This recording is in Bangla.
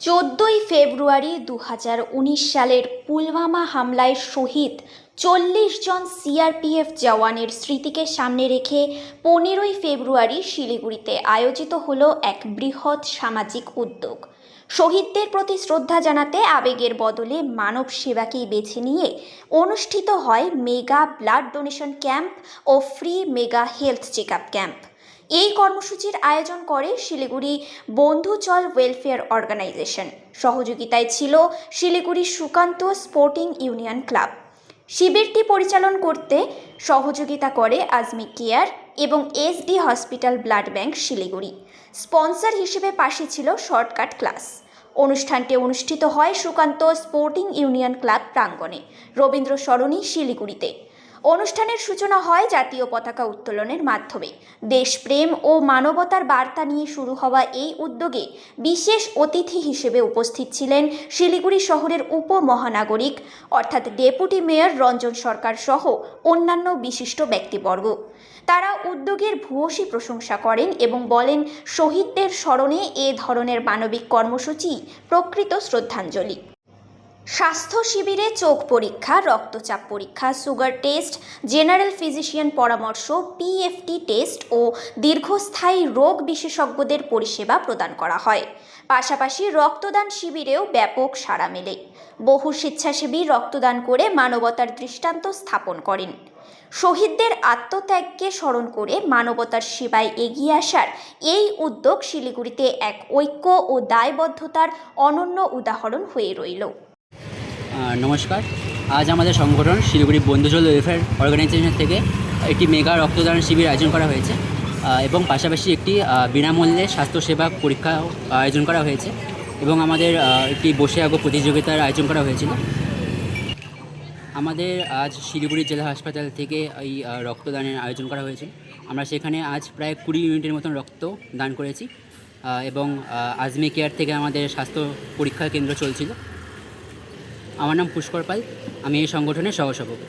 14ই ফেব্রুয়ারি 2019 সালের পুলওয়ামা হামলায় শহীদ 40 জন সিআরপিএফ জওয়ানের স্মৃতিকে সামনে রেখে 15ই ফেব্রুয়ারি শিলিগুড়িতে আয়োজিত হলো এক বৃহৎ সামাজিক উদ্যোগ। শহীদদের প্রতি শ্রদ্ধা জানাতে আবেগের বদলে মানব সেবাকেই বেছে নিয়ে অনুষ্ঠিত হয় মেগা ব্লাড ডোনেশন ক্যাম্প ও free mega health check up camp. এই কর্মসূচির আয়োজন করে শিলিগুড়ি বন্ধুচল ওয়েলফেয়ার অর্গানাইজেশন। সহযোগিতায় ছিল Siliguri Sukanta sporting union club. শিবিরটি পরিচালন করতে সহযোগিতা করে আজমি কেয়ার এবং SD hospital blood bank Siliguri. Sponsor হিসেবে পাশে ছিল শর্টকাট ক্লাস। অনুষ্ঠানটি অনুষ্ঠিত হয় সুকান্ত স্পোর্টিং ইউনিয়ন ক্লাব প্রাঙ্গণে, রবীন্দ্র সরণি, শিলিগুড়িতে। অনুষ্ঠানের সূচনা হয় জাতীয় পতাকা উত্তোলনের মাধ্যমে। দেশপ্রেম ও মানবতার বার্তা নিয়ে শুরু হওয়া এই উদ্যোগে বিশেষ অতিথি হিসেবে উপস্থিত ছিলেন শিলিগুড়ি শহরের উপমহানাগরিক অর্থাৎ ডেপুটি মেয়র রঞ্জন সরকার সহ অন্যান্য বিশিষ্ট ব্যক্তিবর্গ। তারা উদ্যোগের ভূয়সী প্রশংসা করেন এবং বলেন, শহীদদের স্মরণে এ ধরনের মানবিক কর্মসূচি প্রকৃত শ্রদ্ধাঞ্জলি। স্বাস্থ্য শিবিরে চোখ পরীক্ষা, রক্তচাপ পরীক্ষা, সুগার টেস্ট, জেনারেল ফিজিশিয়ান পরামর্শ, পিএফটি টেস্ট ও দীর্ঘস্থায়ী রোগ বিশেষজ্ঞদের পরিষেবা প্রদান করা হয়। পাশাপাশি রক্তদান শিবিরেও ব্যাপক সাড়া মেলে। বহু স্বেচ্ছাসেবী রক্তদান করে মানবতার দৃষ্টান্ত স্থাপন করেন। শহীদদের আত্মত্যাগকে স্মরণ করে মানবতার সেবায় এগিয়ে আসার এই উদ্যোগ শিলিগুড়িতে এক ঐক্য ও দায়বদ্ধতার অনন্য উদাহরণ হয়ে রইল। নমস্কার, আজ আমাদের সংগঠন শিলিগুড়ি বন্ধুচল ওয়েলফেয়ার অর্গানাইজেশন থেকে একটি মেগা রক্তদান শিবির আয়োজন করা হয়েছে এবং পাশাপাশি একটি বিনামূল্যে স্বাস্থ্যসেবা পরীক্ষাও আয়োজন করা হয়েছে এবং আমাদের একটি বসে আগো প্রতিযোগিতার আয়োজন করা হয়েছিল। আমাদের আজ শিলিগুড়ি জেলা হাসপাতাল থেকে এই রক্তদানের আয়োজন করা হয়েছিল। আমরা সেখানে আজ প্রায় 20 ইউনিটের মতন রক্ত দান করেছি এবং আজমি কেয়ার থেকে আমাদের স্বাস্থ্য পরীক্ষা কেন্দ্র চলছিল। আমার নাম পুষ্কর পাল, আমি এই সংগঠনের সহসভাপতি।